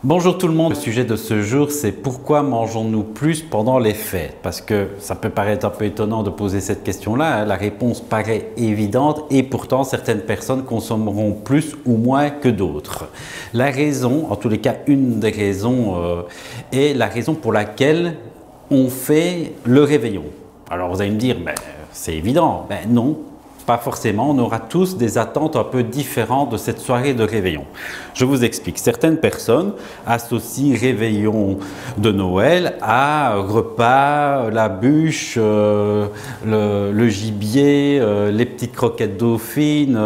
Bonjour tout le monde, le sujet de ce jour c'est pourquoi mangeons-nous plus pendant les fêtes? Parce que ça peut paraître un peu étonnant de poser cette question-là, hein. La réponse paraît évidente et pourtant certaines personnes consommeront plus ou moins que d'autres. La raison, en tous les cas une des raisons, est la raison pour laquelle on fait le réveillon. Alors vous allez me dire, c'est évident, non. Pas forcément, on aura tous des attentes un peu différentes de cette soirée de réveillon. Je vous explique, certaines personnes associent réveillon de Noël à repas, la bûche, le gibier, les petites croquettes dauphines.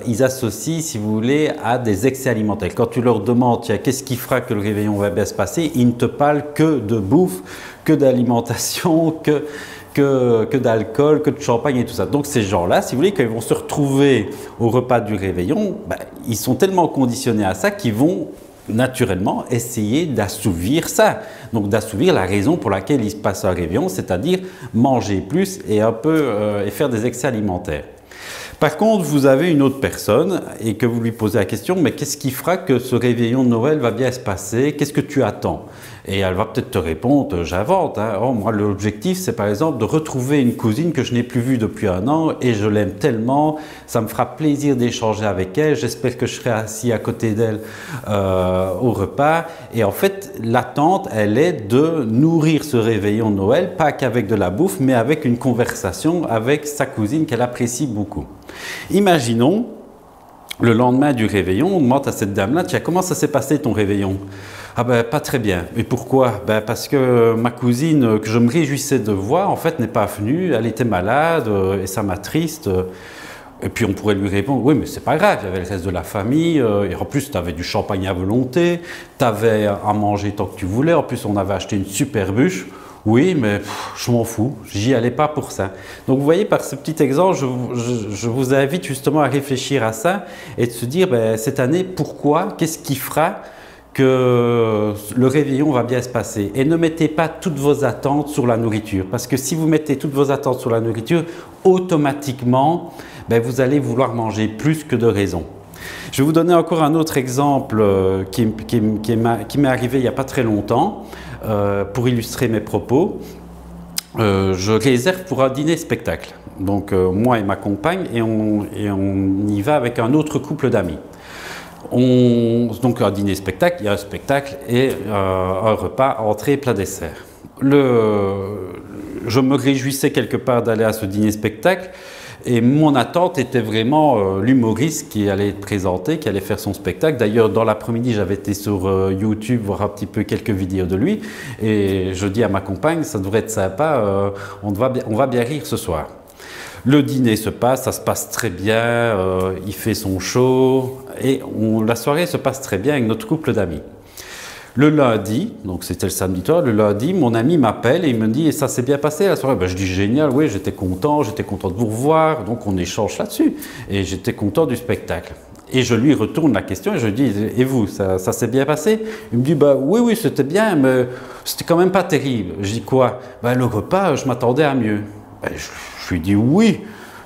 Ils associent, si vous voulez, à des excès alimentaires. Quand tu leur demandes, qu'est-ce qui fera que le réveillon va bien se passer, ils ne te parlent que de bouffe, que d'alimentation, que d'alcool, que de champagne et tout ça. Donc ces gens-là, si vous voulez, quand ils vont se retrouver au repas du réveillon, ils sont tellement conditionnés à ça qu'ils vont naturellement essayer d'assouvir ça. Donc d'assouvir la raison pour laquelle ils se passent un réveillon, c'est-à-dire manger plus et un peu et faire des excès alimentaires. Par contre, vous avez une autre personne et que vous lui posez la question, mais qu'est-ce qui fera que ce réveillon de Noël va bien se passer? Qu'est-ce que tu attends? Et elle va peut-être te répondre, j'invente, hein. Oh, moi, l'objectif, c'est par exemple de retrouver une cousine que je n'ai plus vue depuis un an et je l'aime tellement, ça me fera plaisir d'échanger avec elle, j'espère que je serai assis à côté d'elle au repas. Et en fait, l'attente, elle est de nourrir ce réveillon de Noël, pas qu'avec de la bouffe, mais avec une conversation avec sa cousine qu'elle apprécie beaucoup. Imaginons, le lendemain du réveillon, on demande à cette dame-là, tiens, comment ça s'est passé ton réveillon? Ah pas très bien. Et pourquoi? Parce que ma cousine, que je me réjouissais de voir, en fait, n'est pas venue, elle était malade et ça m'attriste. Et puis on pourrait lui répondre, oui, mais c'est pas grave, il y avait le reste de la famille, et en plus tu avais du champagne à volonté, tu avais à manger tant que tu voulais, en plus on avait acheté une super bûche. Oui, mais je m'en fous, j'y allais pas pour ça. Donc vous voyez, par ce petit exemple, je vous invite justement à réfléchir à ça et de se dire, cette année, pourquoi, qu'est-ce qui fera que le réveillon va bien se passer? Et ne mettez pas toutes vos attentes sur la nourriture, parce que si vous mettez toutes vos attentes sur la nourriture, automatiquement, vous allez vouloir manger plus que de raison. Je vais vous donner encore un autre exemple qui m'est arrivé il n'y a pas très longtemps. Pour illustrer mes propos, je réserve pour un dîner-spectacle. Donc moi et ma compagne, et on y va avec un autre couple d'amis. Donc un dîner-spectacle, il y a un spectacle et un repas, entrée, plat, dessert. Je me réjouissais quelque part d'aller à ce dîner-spectacle. Et mon attente était vraiment l'humoriste qui allait être présenté, qui allait faire son spectacle. D'ailleurs, dans l'après-midi, j'avais été sur YouTube voir un petit peu quelques vidéos de lui. Et je dis à ma compagne, ça devrait être sympa, on va bien rire ce soir. Le dîner se passe, ça se passe très bien, il fait son show. Et la soirée se passe très bien avec notre couple d'amis. Le lundi, donc c'était le samedi soir, le lundi, mon ami m'appelle et il me dit « Et ça s'est bien passé la soirée ?» Je dis « Génial, oui, j'étais content de vous revoir. » Donc on échange là-dessus. Et j'étais content du spectacle. Et je lui retourne la question et je lui dis « Et vous, ça s'est bien passé ?» Il me dit « Oui, c'était bien, mais c'était quand même pas terrible. » Je dis « Quoi ?» Le repas, je m'attendais à mieux. Je lui dis « Oui. »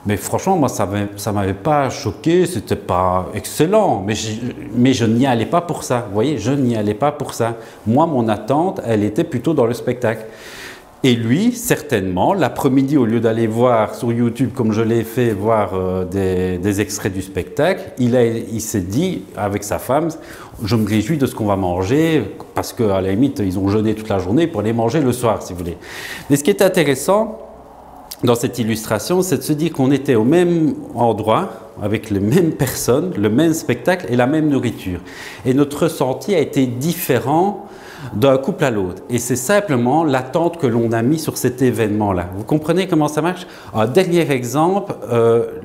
Mais franchement, moi, ça m'avait pas choqué, c'était pas excellent, mais je n'y allais pas pour ça, vous voyez, je n'y allais pas pour ça. Moi, mon attente, elle était plutôt dans le spectacle. Et lui, certainement, l'après-midi, au lieu d'aller voir sur YouTube, comme je l'ai fait, voir des extraits du spectacle, il s'est dit, avec sa femme, je me réjouis de ce qu'on va manger, parce qu'à la limite, ils ont jeûné toute la journée pour aller manger le soir, si vous voulez. Mais ce qui est intéressant, dans cette illustration, c'est de se dire qu'on était au même endroit, avec les mêmes personnes, le même spectacle et la même nourriture. Et notre ressenti a été différent d'un couple à l'autre. Et c'est simplement l'attente que l'on a mis sur cet événement-là. Vous comprenez comment ça marche? Un dernier exemple,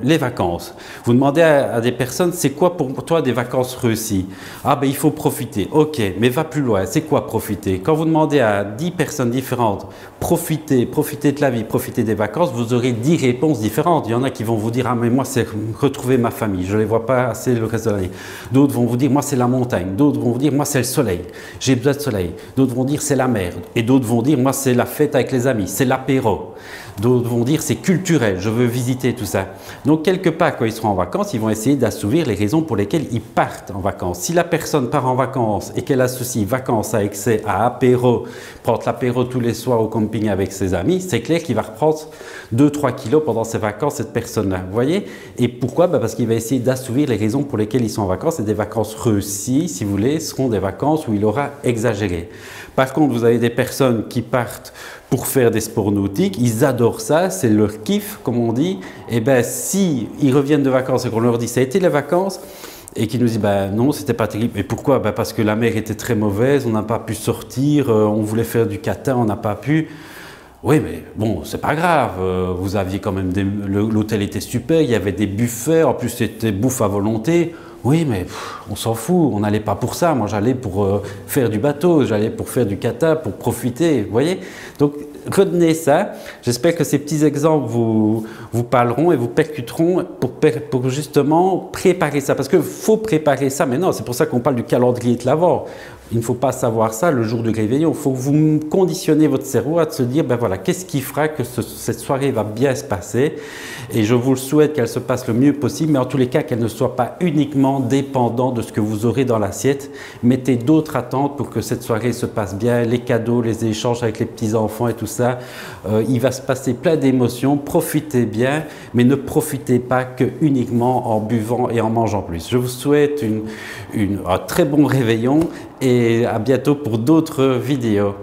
les vacances. Vous demandez à des personnes, c'est quoi pour toi des vacances réussies? Ah il faut profiter. Ok, mais va plus loin. C'est quoi profiter? Quand vous demandez à 10 personnes différentes, profiter de la vie, profiter des vacances, vous aurez 10 réponses différentes. Il y en a qui vont vous dire, ah mais moi c'est retrouver ma famille, je ne les vois pas assez le reste de l'année. D'autres vont vous dire, moi c'est la montagne. D'autres vont vous dire, moi c'est le soleil, j'ai besoin de soleil. D'autres vont dire c'est la mer et d'autres vont dire moi c'est la fête avec les amis, c'est l'apéro. D'autres vont dire c'est culturel, je veux visiter tout ça. Donc quelque part, quand ils seront en vacances, ils vont essayer d'assouvir les raisons pour lesquelles ils partent en vacances. Si la personne part en vacances et qu'elle associe vacances à excès, à apéro, prendre l'apéro tous les soirs au camping avec ses amis, c'est clair qu'il va reprendre 2-3 kilos pendant ses vacances, cette personne-là. Vous voyez? Et pourquoi? Parce qu'il va essayer d'assouvir les raisons pour lesquelles ils sont en vacances. Et des vacances réussies, si vous voulez, seront des vacances où il aura exagéré. Par contre, vous avez des personnes qui partent pour faire des sports nautiques, ils adorent ça, c'est leur kiff, comme on dit. Et bien, si ils reviennent de vacances et qu'on leur dit ça a été les vacances, et qu'ils nous disent non, c'était pas terrible. Et pourquoi? Parce que la mer était très mauvaise, on n'a pas pu sortir, on voulait faire du kata, on n'a pas pu. Oui, mais bon, c'est pas grave, vous aviez quand même l'hôtel était super, il y avait des buffets, en plus c'était bouffe à volonté. Oui, mais on s'en fout, on n'allait pas pour ça. Moi, j'allais pour faire du bateau, j'allais pour faire du kata, pour profiter, vous voyez? Donc, retenez ça. J'espère que ces petits exemples vous parleront et vous percuteront pour justement préparer ça. Parce qu'il faut préparer ça, mais non, c'est pour ça qu'on parle du calendrier de l'Avent. Il ne faut pas savoir ça le jour du réveillon. Il faut que vous conditionnez votre cerveau à se dire, ben voilà, qu'est-ce qui fera que cette soirée va bien se passer? Et je vous le souhaite qu'elle se passe le mieux possible, mais en tous les cas, qu'elle ne soit pas uniquement dépendante de ce que vous aurez dans l'assiette. Mettez d'autres attentes pour que cette soirée se passe bien, les cadeaux, les échanges avec les petits-enfants et tout ça. Il va se passer plein d'émotions, profitez bien, mais ne profitez pas que uniquement en buvant et en mangeant plus. Je vous souhaite un très bon réveillon et à bientôt pour d'autres vidéos.